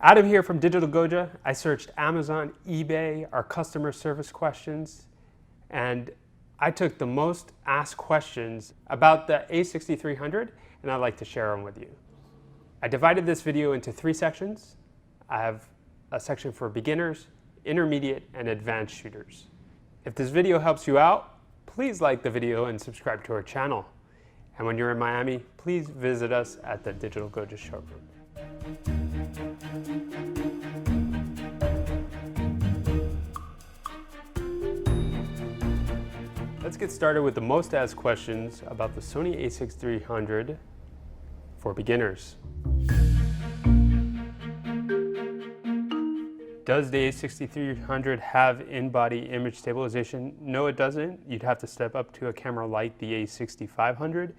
Adam here from Digital Goja. I searched Amazon, eBay, our customer service questions, and I took the most asked questions about the a6300, and I'd like to share them with you. I divided this video into 3 sections. I have a section for beginners, intermediate, and advanced shooters. If this video helps you out, please like the video and subscribe to our channel. And when you're in Miami, please visit us at the Digital Goja showroom. Let's get started with the most asked questions about the Sony a6300 for beginners. Does the a6300 have in-body image stabilization? No, it doesn't. You'd have to step up to a camera like the a6500,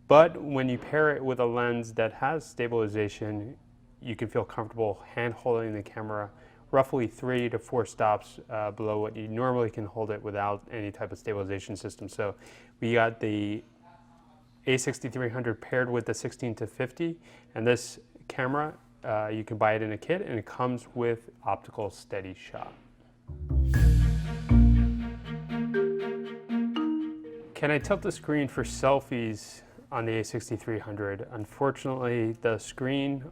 but when you pair it with a lens that has stabilization, you can feel comfortable hand-holding the camera roughly 3 to 4 stops below what you normally can hold it without any type of stabilization system. So we got the a6300 paired with the 16-50, and this camera, you can buy it in a kit, and it comes with optical steady shot. Can I tilt the screen for selfies on the a6300? Unfortunately, the screen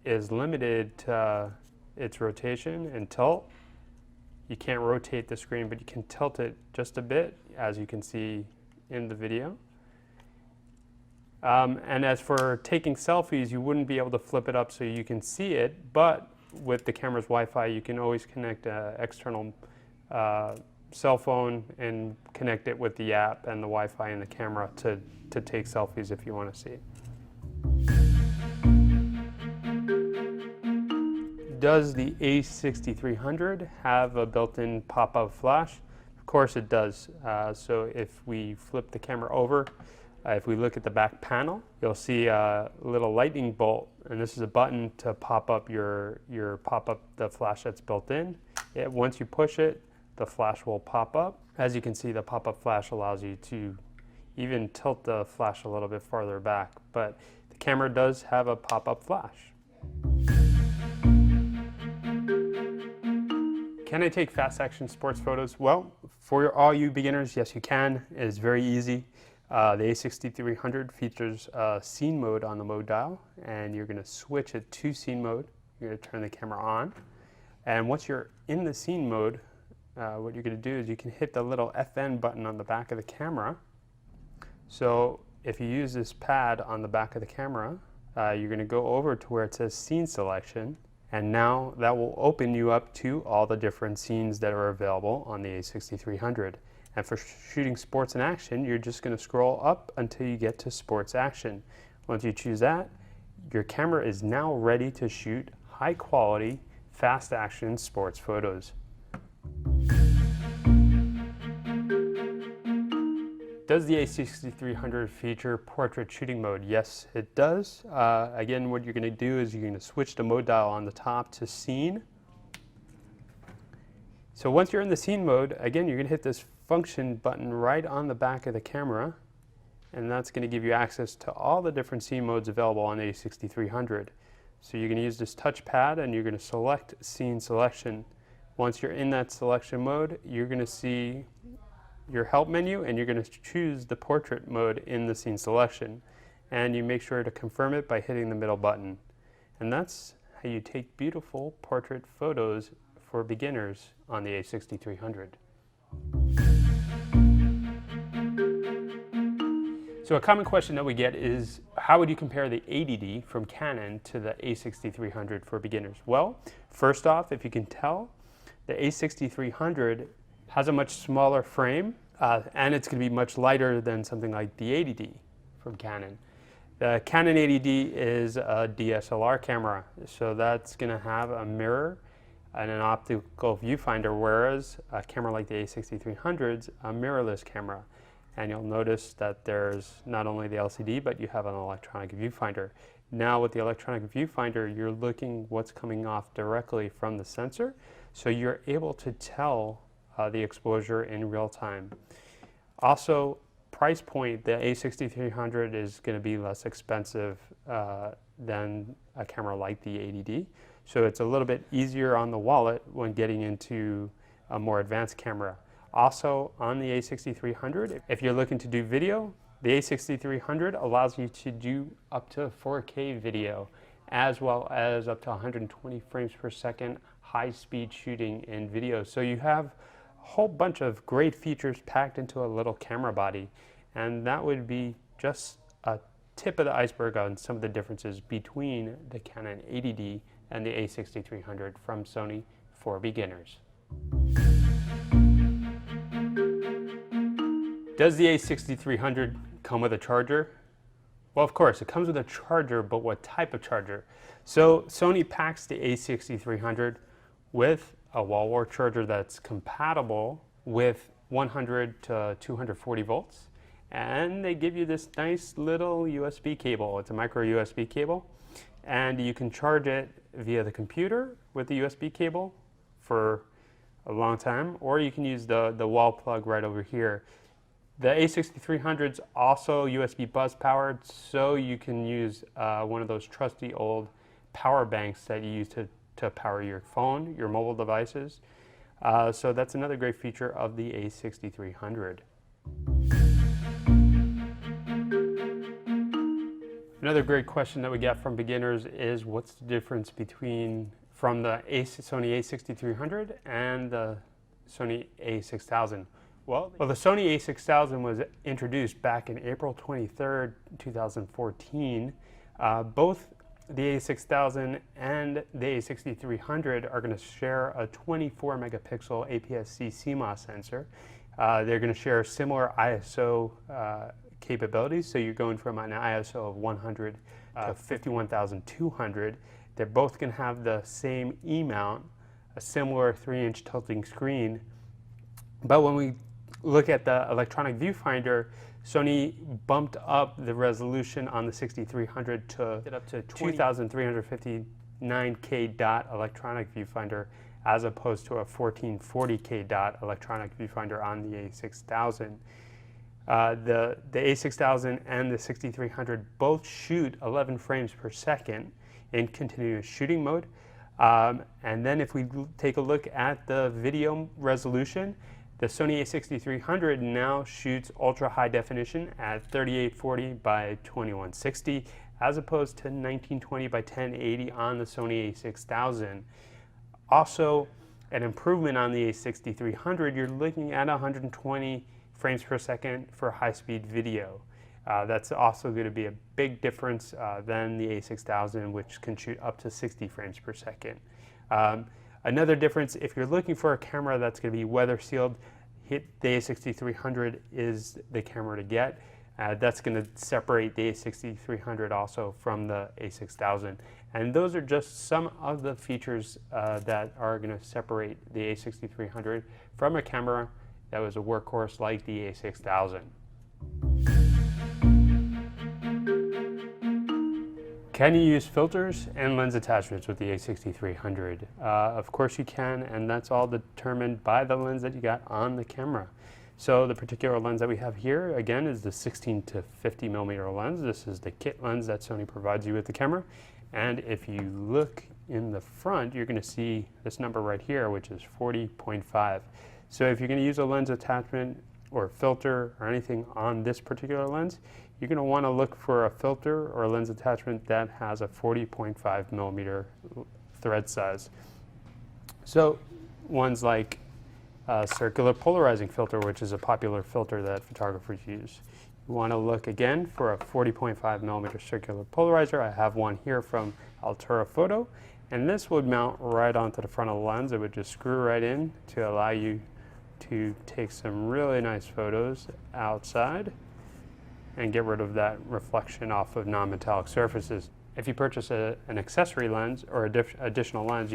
is limited to its rotation and tilt. You can't rotate the screen, but you can tilt it just a bit, as you can see in the video. And as for taking selfies, you wouldn't be able to flip it up so you can see it, but with the camera's Wi-Fi, you can always connect an external cell phone and connect it with the app and the Wi-Fi in the camera to take selfies if you want to see it. Does the a6300 have a built-in pop-up flash? Of course it does. So if we flip the camera over, if we look at the back panel, you'll see a little lightning bolt, and this is a button to pop up the flash that's built in. Once you push it, the flash will pop up. As you can see, the pop-up flash allows you to even tilt the flash a little bit farther back, but the camera does have a pop-up flash. Can I take fast action sports photos? Well, for all you beginners, yes you can. It is very easy. The a6300 features scene mode on the mode dial, and you're going to switch it to scene mode. You're going to turn the camera on, and once you're in the scene mode, what you're going to do is you can hit the little FN button on the back of the camera. So if you use this pad on the back of the camera, you're going to go over to where it says scene selection, and now that will open you up to all the different scenes that are available on the a6300. And for shooting sports and action, you're just going to scroll up until you get to sports action. Once you choose that, your camera is now ready to shoot high quality, fast action sports photos. Does the a6300 feature portrait shooting mode? Yes, it does. Again, what you're going to do is you're going to switch the mode dial on the top to scene. So once you're in the scene mode, again, you're going to hit this function button right on the back of the camera, and that's going to give you access to all the different scene modes available on the a6300. So you're going to use this touchpad, and you're going to select scene selection. Once you're in that selection mode, you're going to see your help menu, and you're going to choose the portrait mode in the scene selection, and you make sure to confirm it by hitting the middle button. And that's how you take beautiful portrait photos for beginners on the a6300. So a common question that we get is, how would you compare the ADD from Canon to the a6300 for beginners? Well, first off, if you can tell, the a6300 has a much smaller frame, and it's going to be much lighter than something like the ADD from Canon. The Canon ADD is a DSLR camera, so that's going to have a mirror and an optical viewfinder, whereas a camera like the a6300 is a mirrorless camera. And you'll notice that there's not only the LCD, but you have an electronic viewfinder. Now with the electronic viewfinder, you're looking what's coming off directly from the sensor, so you're able to tell the exposure in real time. Also, price point, the a6300 is going to be less expensive than a camera like the 80D. So it's a little bit easier on the wallet when getting into a more advanced camera. Also on the a6300, if you're looking to do video, the a6300 allows you to do up to 4K video, as well as up to 120 frames per second high-speed shooting in video. So you have a whole bunch of great features packed into a little camera body, and that would be just a tip of the iceberg on some of the differences between the Canon 80D and the a6300 from Sony for beginners. Does the a6300 come with a charger? Well, of course, it comes with a charger, but what type of charger? So Sony packs the a6300 with a wall wart charger that's compatible with 100 to 240 volts. And they give you this nice little USB cable. It's a micro USB cable. And you can charge it via the computer with the USB cable for a long time, or you can use the wall plug right over here. The a6300's also USB bus powered, so you can use one of those trusty old power banks that you use to power your phone, your mobile devices. So that's another great feature of the a6300. Another great question that we get from beginners is what's the difference from the Sony a6300 and the Sony a6000? Well, the Sony a6000 was introduced back in April 23rd, 2014. Both the a6000 and the a6300 are going to share a 24 megapixel APS-C CMOS sensor. They're going to share similar ISO capabilities, so you're going from an ISO of 100 to 51,200. They're both going to have the same E-mount, a similar 3-inch tilting screen. But when we look at the electronic viewfinder, Sony bumped up the resolution on the 6300 to up to 2,359K dot electronic viewfinder, as opposed to a 1440K dot electronic viewfinder on the a6000. The a6000 and the 6300 both shoot 11 frames per second in continuous shooting mode. And then if we take a look at the video resolution, the Sony a6300 now shoots ultra high definition at 3840 by 2160, as opposed to 1920 by 1080 on the Sony a6000. Also, an improvement on the a6300, you're looking at 120 frames per second for high-speed video. That's also going to be a big difference than the a6000, which can shoot up to 60 frames per second. Another difference, if you're looking for a camera that's going to be weather sealed, the a6300 is the camera to get. That's going to separate the a6300 also from the a6000. And those are just some of the features that are going to separate the a6300 from a camera that was a workhorse like the a6000. Can you use filters and lens attachments with the a6300? Of course you can, and that's all determined by the lens that you got on the camera. So the particular lens that we have here, again, is the 16 to 50 millimeter lens. This is the kit lens that Sony provides you with the camera. And if you look in the front, you're going to see this number right here, which is 40.5. So if you're going to use a lens attachment or filter or anything on this particular lens, you're going to want to look for a filter or a lens attachment that has a 40.5 millimeter thread size. So ones like circular polarizing filter, which is a popular filter that photographers use. You want to look again for a 40.5 millimeter circular polarizer. I have one here from Altura Photo, and this would mount right onto the front of the lens. It would just screw right in to allow you to take some really nice photos outside and get rid of that reflection off of non-metallic surfaces. If you purchase an accessory lens or additional lens,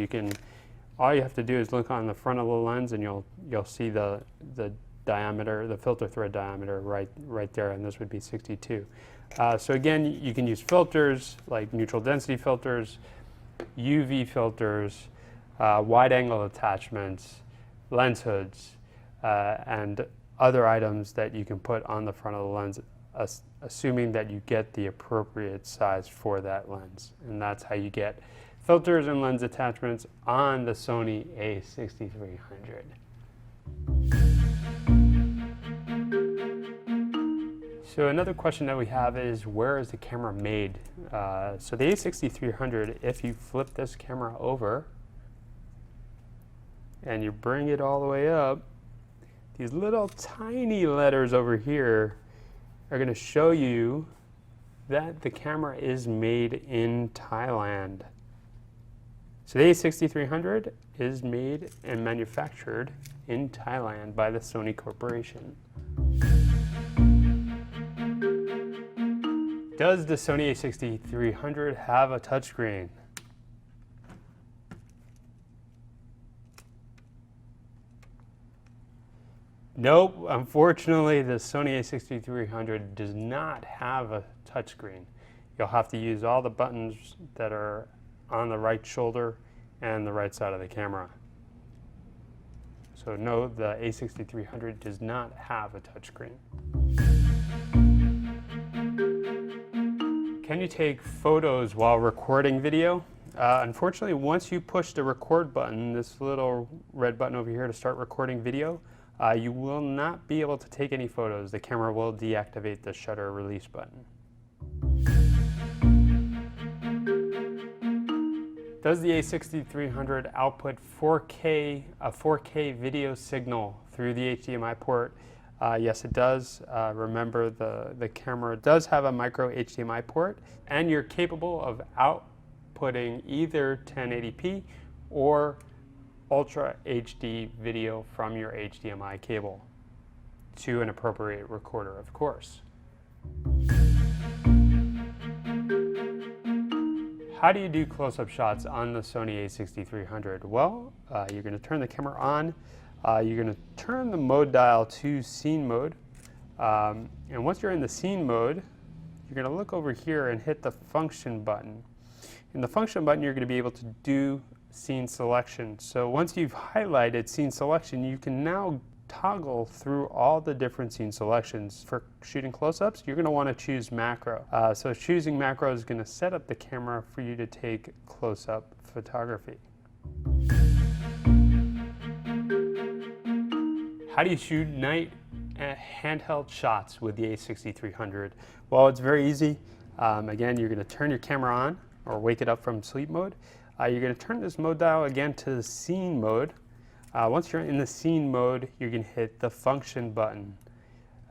all you have to do is look on the front of the lens, and you'll see the diameter, the filter thread diameter right there, and this would be 62. So again, you can use filters like neutral density filters, UV filters, wide angle attachments, lens hoods, and other items that you can put on the front of the lens, assuming that you get the appropriate size for that lens. And that's how you get filters and lens attachments on the Sony a6300. So another question that we have is, where is the camera made? So the a6300, if you flip this camera over and you bring it all the way up, these little tiny letters over here are going to show you that the camera is made in Thailand. So the a6300 is made and manufactured in Thailand by the Sony Corporation. Does the Sony a6300 have a touchscreen? Nope, unfortunately the Sony a6300 does not have a touchscreen. You'll have to use all the buttons that are on the right shoulder and the right side of the camera. So no, the a6300 does not have a touchscreen. Can you take photos while recording video? Unfortunately, once you push the record button, this little red button over here to start recording video, you will not be able to take any photos. The camera will deactivate the shutter release button. Does the a6300 output a 4K video signal through the HDMI port? Yes, it does. Remember, the camera does have a micro HDMI port, and you're capable of outputting either 1080p or Ultra HD video from your HDMI cable to an appropriate recorder, of course. How do you do close-up shots on the Sony a6300? Well, you're going to turn the camera on. You're going to turn the mode dial to scene mode. And once you're in the scene mode, you're going to look over here and hit the function button. In the function button, you're going to be able to do scene selection. So once you've highlighted scene selection, you can now toggle through all the different scene selections. For shooting close-ups, you're going to want to choose macro. So choosing macro is going to set up the camera for you to take close-up photography. How do you shoot night handheld shots with the a6300? Well, it's very easy. Again, you're going to turn your camera on or wake it up from sleep mode. You're going to turn this mode dial again to the scene mode. Once you're in the scene mode, you're going to hit the function button.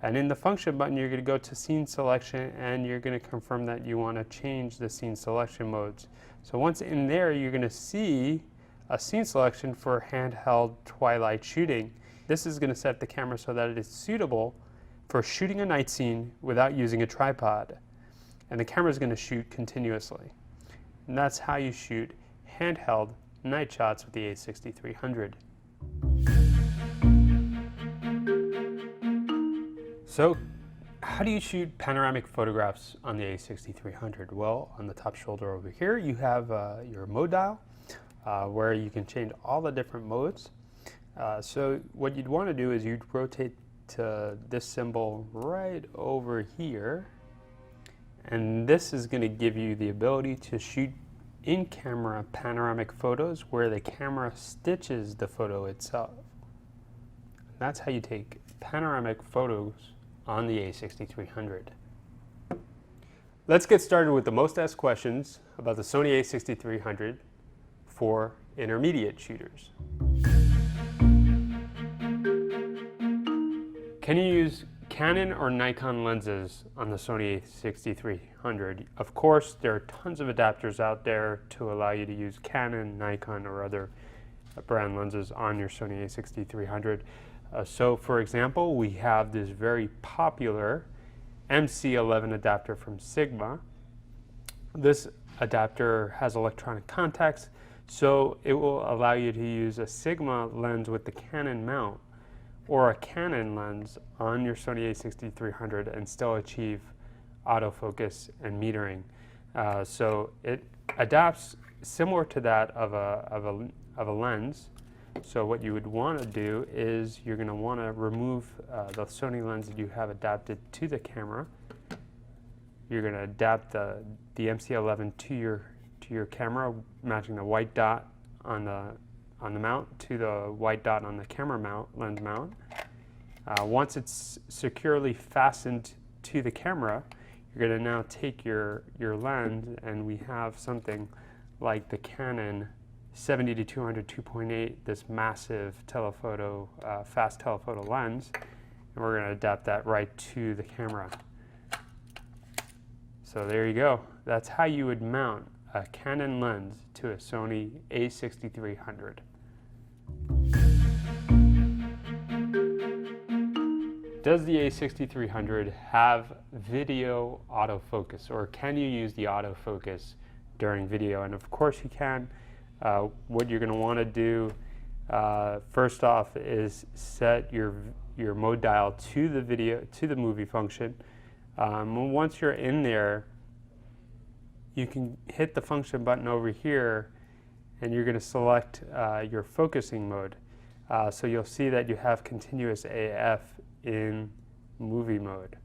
And in the function button, you're going to go to scene selection, and you're going to confirm that you want to change the scene selection modes. So once in there, you're going to see a scene selection for handheld twilight shooting. This is going to set the camera so that it is suitable for shooting a night scene without using a tripod. And the camera is going to shoot continuously. And that's how you shoot handheld night shots with the a6300. So, how do you shoot panoramic photographs on the a6300? Well, on the top shoulder over here, you have your mode dial, where you can change all the different modes. So what you'd want to do is you'd rotate to this symbol right over here, and this is going to give you the ability to shoot in-camera panoramic photos where the camera stitches the photo itself. That's how you take panoramic photos on the a6300. Let's get started with the most asked questions about the Sony a6300 for intermediate shooters. Can you use Canon or Nikon lenses on the Sony a6300? Of course, there are tons of adapters out there to allow you to use Canon, Nikon, or other brand lenses on your Sony a6300. So for example, we have this very popular MC11 adapter from Sigma. This adapter has electronic contacts, so it will allow you to use a Sigma lens with the Canon mount or a Canon lens on your Sony a6300 and still achieve autofocus and metering. So it adapts similar to that of a lens, So what you would want to do is you're going to want to remove the Sony lens that you have adapted to the camera. You're going to adapt the MC11 to your camera, matching the white dot on the mount to the white dot on the camera mount, lens mount. Once it's securely fastened to the camera, you're going to now take your lens, and we have something like the Canon 70-200 2.8, this massive telephoto, fast telephoto lens, and we're going to adapt that right to the camera. So there you go. That's how you would mount a Canon lens to a Sony a6300. Does the a6300 have video autofocus, or can you use the autofocus during video? And of course you can. What you're going to want to do first off is set your mode dial to the movie function. Once you're in there, you can hit the function button over here, and you're going to select your focusing mode. So you'll see that you have continuous AF in movie mode.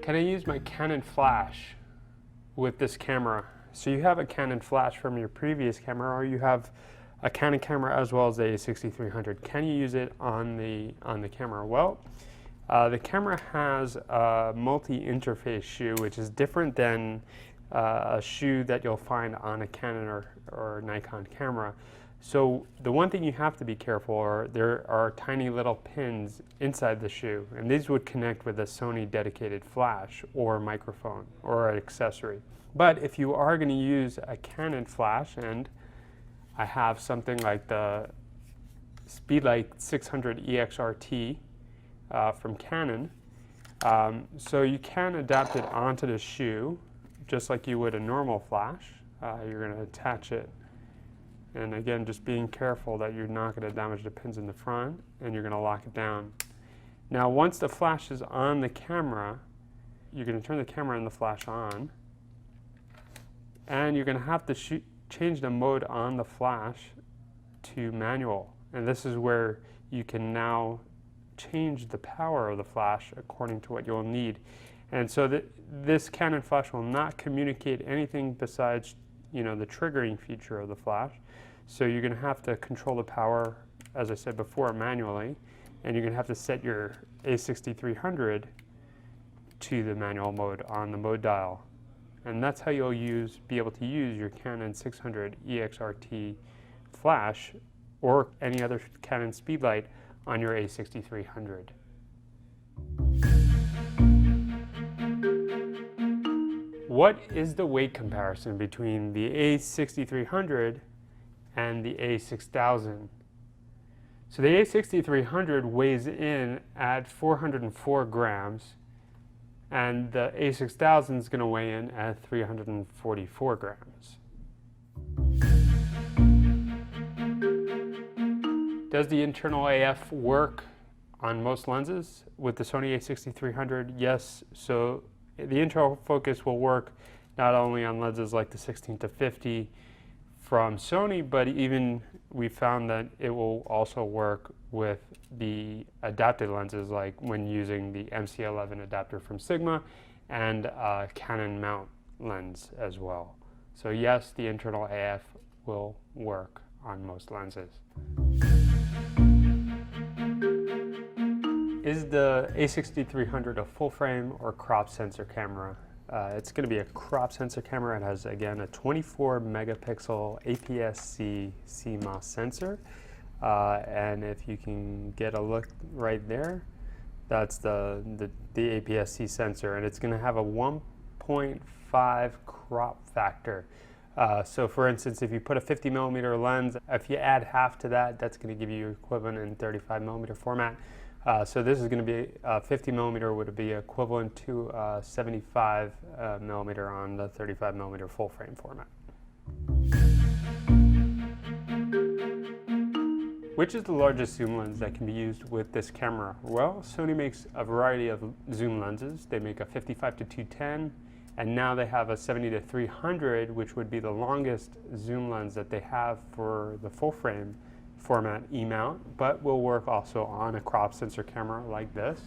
Can I use my Canon Flash with this camera? So you have a Canon Flash from your previous camera, or you have a Canon camera as well as the a6300. Can you use it on the camera? Well, the camera has a multi-interface shoe, which is different than a shoe that you'll find on a Canon or Nikon camera. So the one thing you have to be careful are there are tiny little pins inside the shoe, and these would connect with a Sony dedicated flash or microphone or an accessory. But if you are going to use a Canon flash, and I have something like the Speedlight 600 EXRT from Canon, so you can adapt it onto the shoe just like you would a normal flash. You're going to attach it, and again, just being careful that you're not going to damage the pins in the front, and you're going to lock it down. Now once the flash is on the camera, you're going to turn the camera and the flash on, and you're going to have to change the mode on the flash to manual, and this is where you can now change the power of the flash according to what you'll need. And so this Canon flash will not communicate anything besides, the triggering feature of the flash. So you're going to have to control the power, as I said before, manually, and you're going to have to set your a6300 to the manual mode on the mode dial. And that's how you'll be able to use your Canon 600 EXRT flash or any other Canon Speedlight on your a6300. What is the weight comparison between the a6300 and the a6000? So the a6300 weighs in at 404 grams, and the a6000 is going to weigh in at 344 grams. Does the internal AF work on most lenses? With the Sony a6300, yes. So the internal focus will work not only on lenses like the 16-50 from Sony, but even we found that it will also work with the adapted lenses, like when using the MC11 adapter from Sigma and a Canon mount lens as well. So yes, the internal AF will work on most lenses. Is the a6300 a full frame or crop sensor camera? It's going to be a crop sensor camera. It has, again, a 24 megapixel APS-C CMOS sensor. And if you can get a look right there, that's the APS-C sensor, and it's going to have a 1.5 crop factor. So for instance, if you put a 50 millimeter lens, if you add half to that, that's going to give you equivalent in 35 millimeter format. So this is going to be 50 millimeter would be equivalent to 75 millimeter on the 35 millimeter full frame format. Which is the largest zoom lens that can be used with this camera? Well, Sony makes a variety of zoom lenses. They make a 55-210, And now they have a 70-300, which would be the longest zoom lens that they have for the full frame format E-mount, but will work also on a crop sensor camera like this.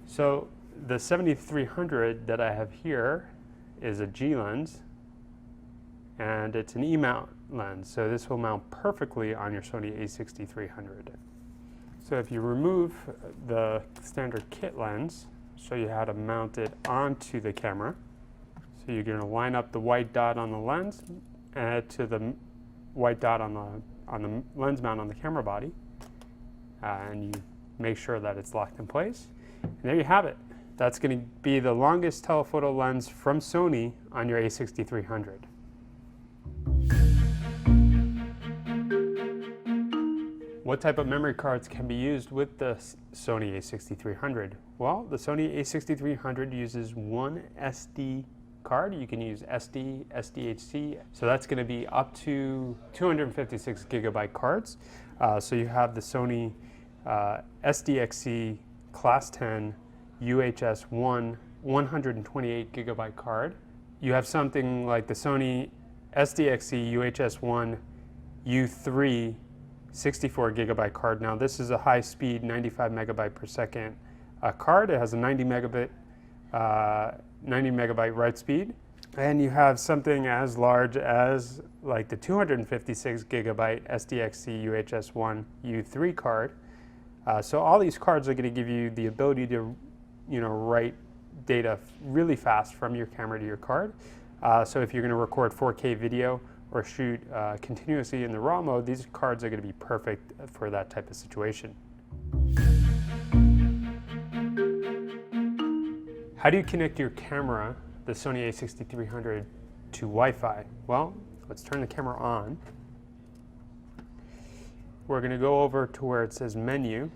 So the 70-300 that I have here is a G lens, and it's an E-mount lens, so this will mount perfectly on your Sony a6300. So if you remove the standard kit lens, show you how to mount it onto the camera. So you're going to line up the white dot on the lens to the white dot on the lens mount on the camera body, and you make sure that it's locked in place. And there you have it. That's going to be the longest telephoto lens from Sony on your a6300. What type of memory cards can be used with the Sony a6300? Well, the Sony a6300 uses one SD card. You can use SD, SDHC, so that's going to be up to 256 gigabyte cards. So you have the Sony SDXC Class 10 UHS-1 128 gigabyte card. You have something like the Sony SDXC UHS-1 U3 64 gigabyte card. Now this is a high speed 95 megabyte per second card. It has a 90 megabyte write speed. And you have something as large as like the 256 gigabyte SDXC UHS-1 U3 card. So all these cards are going to give you the ability to, write data really fast from your camera to your card. So if you're going to record 4K video or shoot continuously in the RAW mode, these cards are going to be perfect for that type of situation. How do you connect your camera, the Sony a6300, to Wi-Fi? Well, let's turn the camera on. We're going to go over to where it says menu.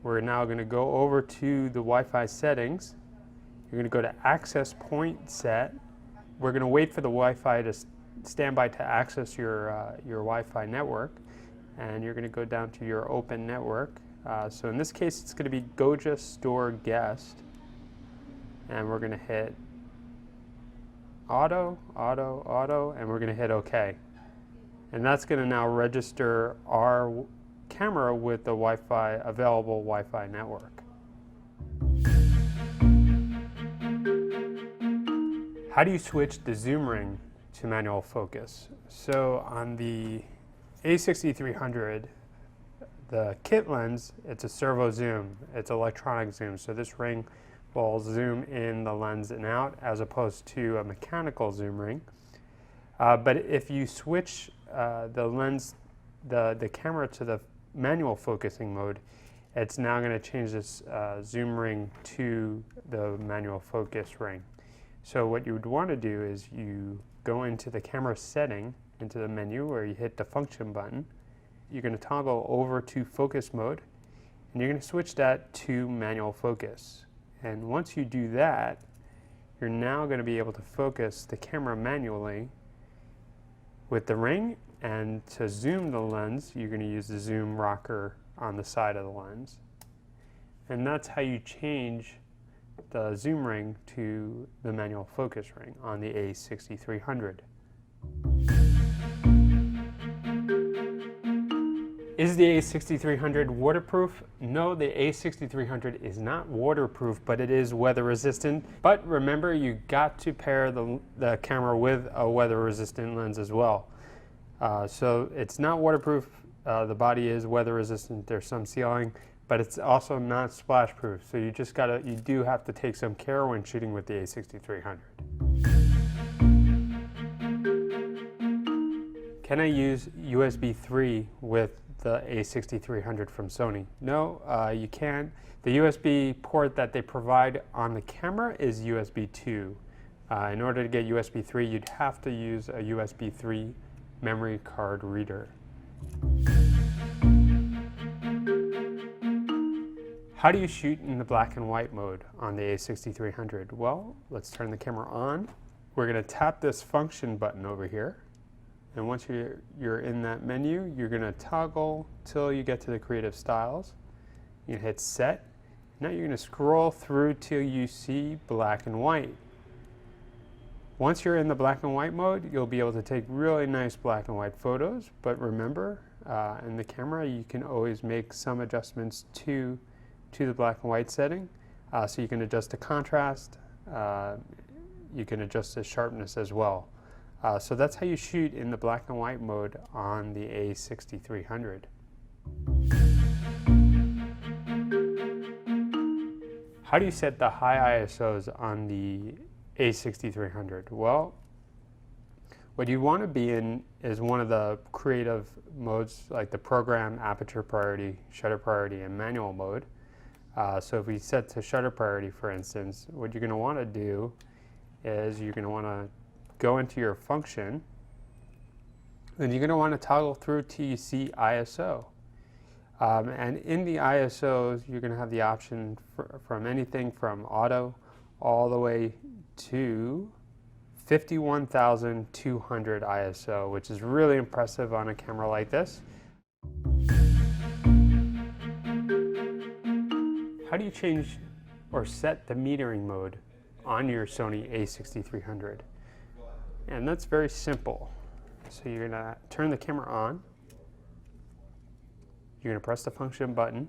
We're now going to go over to the Wi-Fi settings. You're going to go to access point set. We're going to wait for the Wi-Fi to stand by to access your Wi-Fi network, and you're going to go down to your open network. So in this case, it's going to be Goja Store Guest, and we're going to hit auto, and we're going to hit OK. And that's going to now register our camera with the available Wi-Fi network. How do you switch the zoom ring to manual focus? So on the a6300, the kit lens, it's a servo zoom. It's electronic zoom. So this ring will zoom in the lens and out as opposed to a mechanical zoom ring. But if you switch the camera to the manual focusing mode, it's now going to change this zoom ring to the manual focus ring. So what you would want to do is you go into the camera setting, into the menu where you hit the function button. You're going to toggle over to focus mode, and you're going to switch that to manual focus. And once you do that, you're now going to be able to focus the camera manually with the ring, and to zoom the lens, you're going to use the zoom rocker on the side of the lens. And that's how you change the zoom ring to the manual focus ring on the a6300. Is the a6300 waterproof? No, the a6300 is not waterproof, but it is weather resistant. But remember, you got to pair the camera with a weather resistant lens as well. So it's not waterproof, the body is weather resistant, there's some sealing, but it's also not splash proof. So you do have to take some care when shooting with the a6300. Can I use USB 3 with the a6300 from Sony? No, you can't. The USB port that they provide on the camera is USB 2. In order to get USB 3, you'd have to use a USB 3 memory card reader. How do you shoot in the black and white mode on the a6300? Well, let's turn the camera on. We're going to tap this function button over here. And once you're in that menu, you're going to toggle till you get to the creative styles. You hit set, Now you're going to scroll through till you see black and white. Once you're in the black and white mode, you'll be able to take really nice black and white photos, but remember, in the camera you can always make some adjustments to the black and white setting. So you can adjust the contrast, you can adjust the sharpness as well. So that's how you shoot in the black and white mode on the a6300. How do you set the high ISOs on the a6300? Well, what you want to be in is one of the creative modes, like the program, aperture priority, shutter priority, and manual mode. So if we set to shutter priority, for instance, what you're going to want to do is you're going to want to go into your function, and you're going to want to toggle through till you see ISO. And in the ISOs, you're going to have the option from anything from auto all the way to 51,200 ISO, which is really impressive on a camera like this. How do you change or set the metering mode on your Sony a6300? And that's very simple. So you're going to turn the camera on. You're going to press the function button,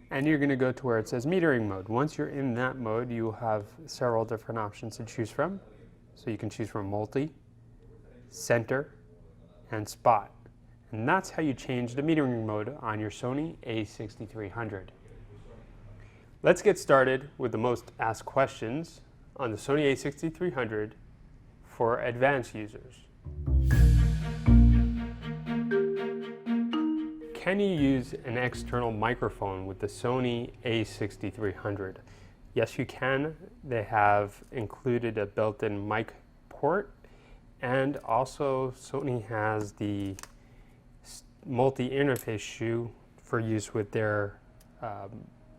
and you're going to go to where it says metering mode. Once you're in that mode, you will have several different options to choose from. So you can choose from multi, center, and spot. And that's how you change the metering mode on your Sony a6300. Let's get started with the most asked questions on the Sony a6300 for advanced users. Can you use an external microphone with the Sony a6300? Yes, you can. They have included a built-in mic port, and also Sony has the multi-interface shoe for use with their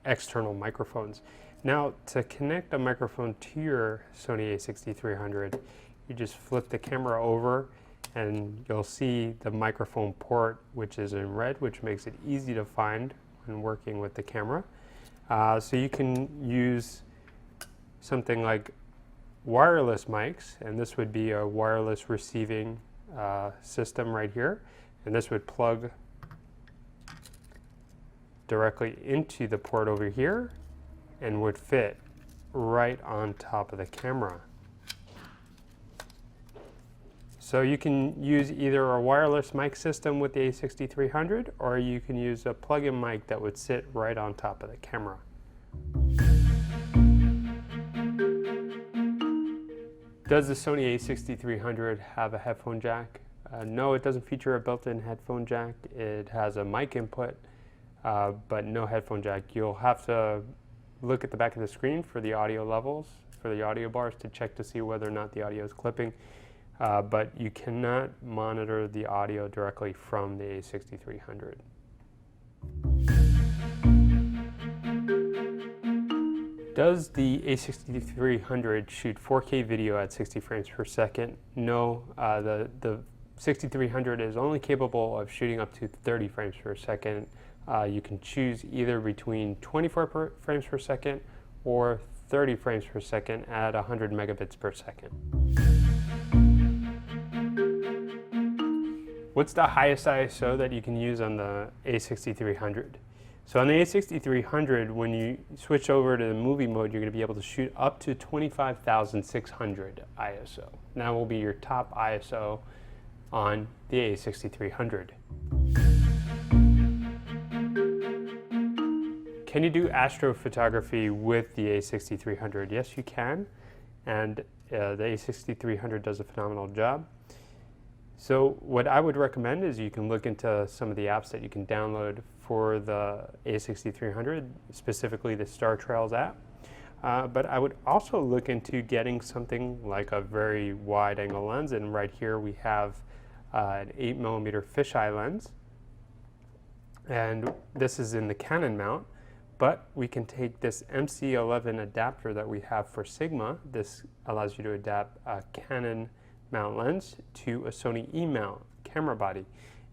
external microphones. Now, to connect a microphone to your Sony a6300, you just flip the camera over and you'll see the microphone port, which is in red, which makes it easy to find when working with the camera. So you can use something like wireless mics, and this would be a wireless receiving system right here, and this would plug directly into the port over here and would fit right on top of the camera. So you can use either a wireless mic system with the a6300, or you can use a plug-in mic that would sit right on top of the camera. Does the Sony a6300 have a headphone jack? No, it doesn't feature a built-in headphone jack. It has a mic input, but no headphone jack. You'll have to look at the back of the screen for the audio levels, for the audio bars, to check to see whether or not the audio is clipping. But you cannot monitor the audio directly from the a6300. Does the a6300 shoot 4K video at 60 frames per second? No, the 6300 is only capable of shooting up to 30 frames per second. You can choose either between 24 frames per second or 30 frames per second at 100 megabits per second. What's the highest ISO that you can use on the a6300? So on the a6300, when you switch over to the movie mode, you're going to be able to shoot up to 25,600 ISO. And that will be your top ISO on the a6300. Can you do astrophotography with the a6300? Yes, you can, and the a6300 does a phenomenal job. So what I would recommend is you can look into some of the apps that you can download for the a6300, specifically the Star Trails app. But I would also look into getting something like a very wide angle lens, and right here we have an 8mm fisheye lens, and this is in the Canon mount, but we can take this MC11 adapter that we have for Sigma. This allows you to adapt a Canon mount lens to a Sony E-mount camera body,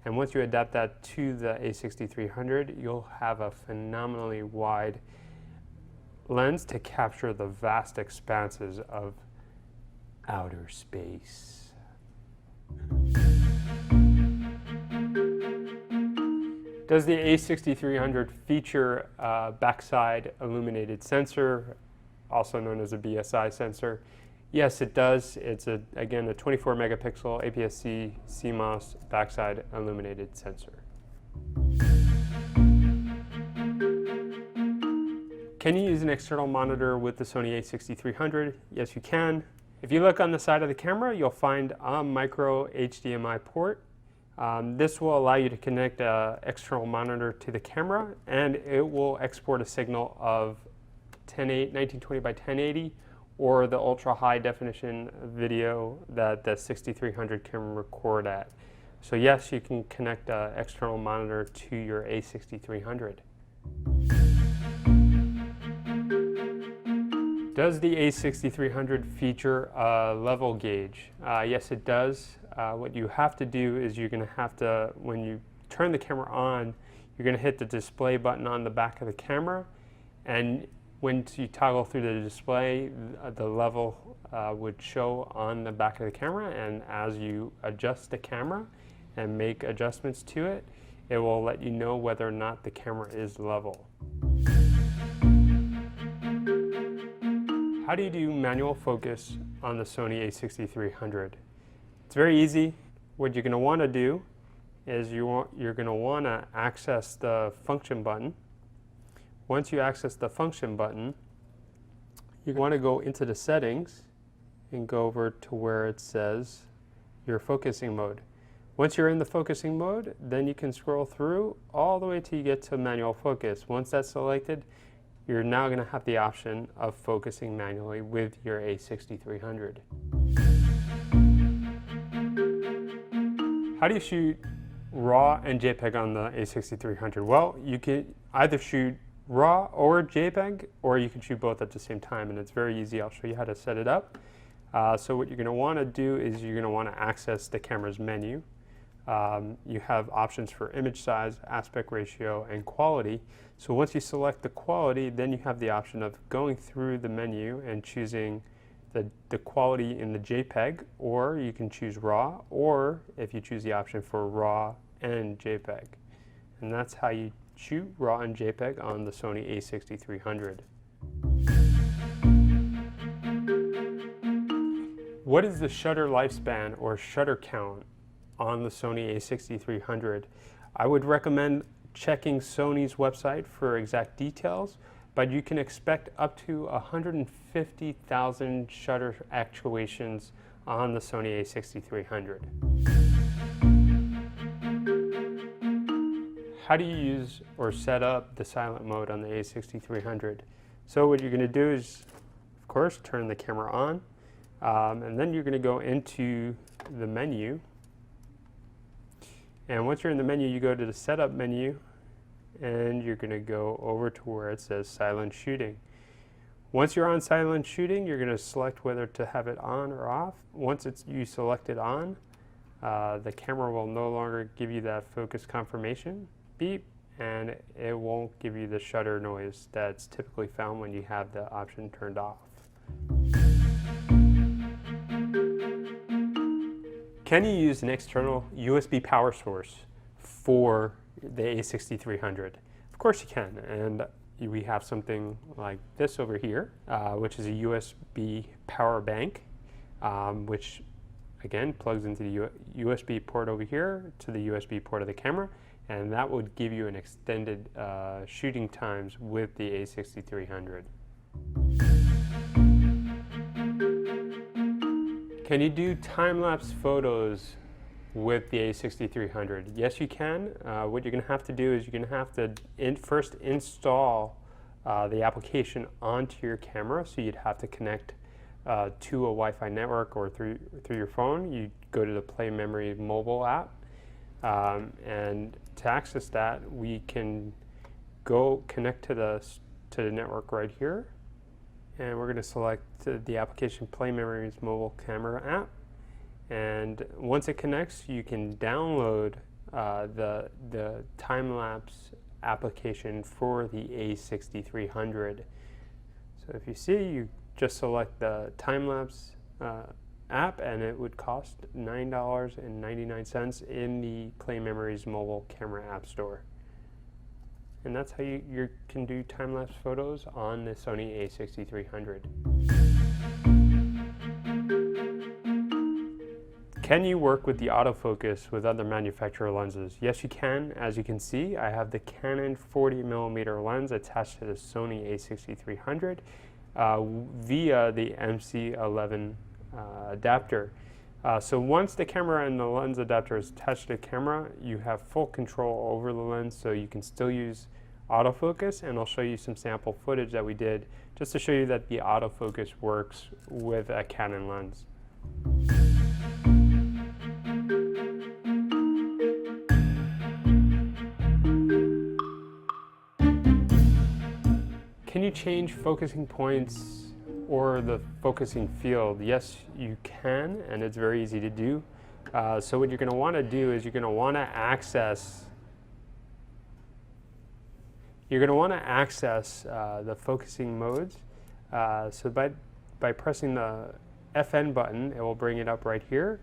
And once you adapt that to the a6300, you'll have a phenomenally wide lens to capture the vast expanses of outer space. Does the a6300 feature a backside illuminated sensor, also known as a BSI sensor? Yes, it does. It's again a 24 megapixel APS-C CMOS backside illuminated sensor. Can you use an external monitor with the Sony a6300? Yes, you can. If you look on the side of the camera, you'll find a micro HDMI port. This will allow you to connect an external monitor to the camera, and it will export a signal of 1920 by 1080 or the ultra high definition video that the 6300 can record at. So yes, you can connect an external monitor to your a6300. Does the a6300 feature a level gauge? Yes, it does. What you have to do is you're going to have to, when you turn the camera on, you're going to hit the display button on the back of the camera, and when you toggle through the display, the level would show on the back of the camera, and as you adjust the camera and make adjustments to it, it will let you know whether or not the camera is level. How do you do manual focus on the Sony a6300? It's very easy. What you're going to want to do is you're going to want to access the function button. Once you access the function button, you want to go into the settings and go over to where it says your focusing mode. Once you're in the focusing mode, then you can scroll through all the way till you get to manual focus. Once that's selected, you're now going to have the option of focusing manually with your a6300. How do you shoot RAW and JPEG on the a6300? Well, you can either shoot RAW or JPEG, or you can shoot both at the same time, and it's very easy. I'll show you how to set it up. So what you're going to want to do is you're going to want to access the camera's menu. You have options for image size, aspect ratio, and quality. So once you select the quality, then you have the option of going through the menu and choosing the quality in the JPEG, or you can choose RAW, or if you choose the option for RAW and JPEG. And that's how you shoot RAW and JPEG on the Sony a6300. What is the shutter lifespan or shutter count on the Sony a6300? I would recommend checking Sony's website for exact details, but you can expect up to 150,000 shutter actuations on the Sony a6300. How do you use or set up the silent mode on the a6300? So what you're going to do is, of course, turn the camera on, and then you're going to go into the menu. And once you're in the menu, you go to the setup menu, and you're going to go over to where it says silent shooting. Once you're on silent shooting, you're going to select whether to have it on or off. Once you select it on, the camera will no longer give you that focus confirmation beep, and it won't give you the shutter noise that's typically found when you have the option turned off. Can you use an external USB power source for the a6300? Of course you can, and we have something like this over here, which is a USB power bank, which again plugs into the USB port over here to the USB port of the camera, and that would give you an extended shooting times with the a6300. Can you do time-lapse photos with the a6300? Yes, you can. What you're going to have to do is you're going to have to first install the application onto your camera. So you'd have to connect to a Wi-Fi network or through your phone. You go to the Play Memory mobile app, and to access that, we can go connect to the network right here. And we're going to select the application Play Memory's mobile camera app. And once it connects, you can download the time-lapse application for the a6300. So if you see, you just select the time-lapse app, and it would cost $9.99 in the Clay Memories mobile camera app store. And that's how you can do time-lapse photos on the Sony a6300. Can you work with the autofocus with other manufacturer lenses? Yes, you can. As you can see, I have the Canon 40mm lens attached to the Sony a6300 via the MC11 adapter. So once the camera and the lens adapter is attached to the camera, you have full control over the lens, so you can still use autofocus, and I'll show you some sample footage that we did just to show you that the autofocus works with a Canon lens. Can you change focusing points or the focusing field? Yes, you can, and it's very easy to do. So what you're going to want to do is you're going to want to access the focusing modes. So by pressing the FN button, it will bring it up right here.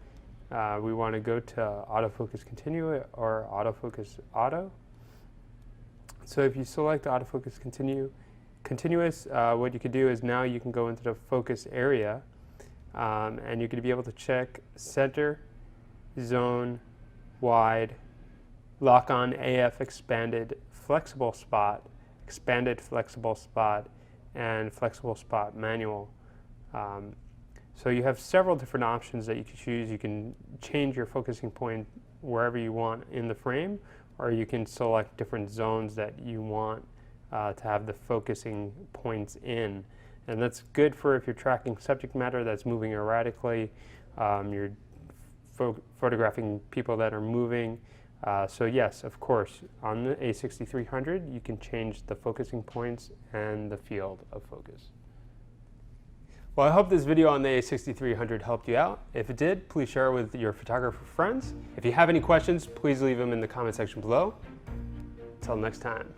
We want to go to autofocus continue or autofocus auto. So if you select autofocus continuous, what you could do is now you can go into the focus area, and you're going to be able to check center, zone, wide, lock on AF expanded flexible spot, expanded flexible spot, and flexible spot manual. So you have several different options that you can choose. You can change your focusing point wherever you want in the frame, or you can select different zones that you want to have the focusing points in. And that's good for if you're tracking subject matter that's moving erratically, you're photographing people that are moving. So yes, of course, on the a6300 you can change the focusing points and the field of focus. Well, I hope this video on the a6300 helped you out. If it did, please share it with your photographer friends. If you have any questions, please leave them in the comment section below. Until next time.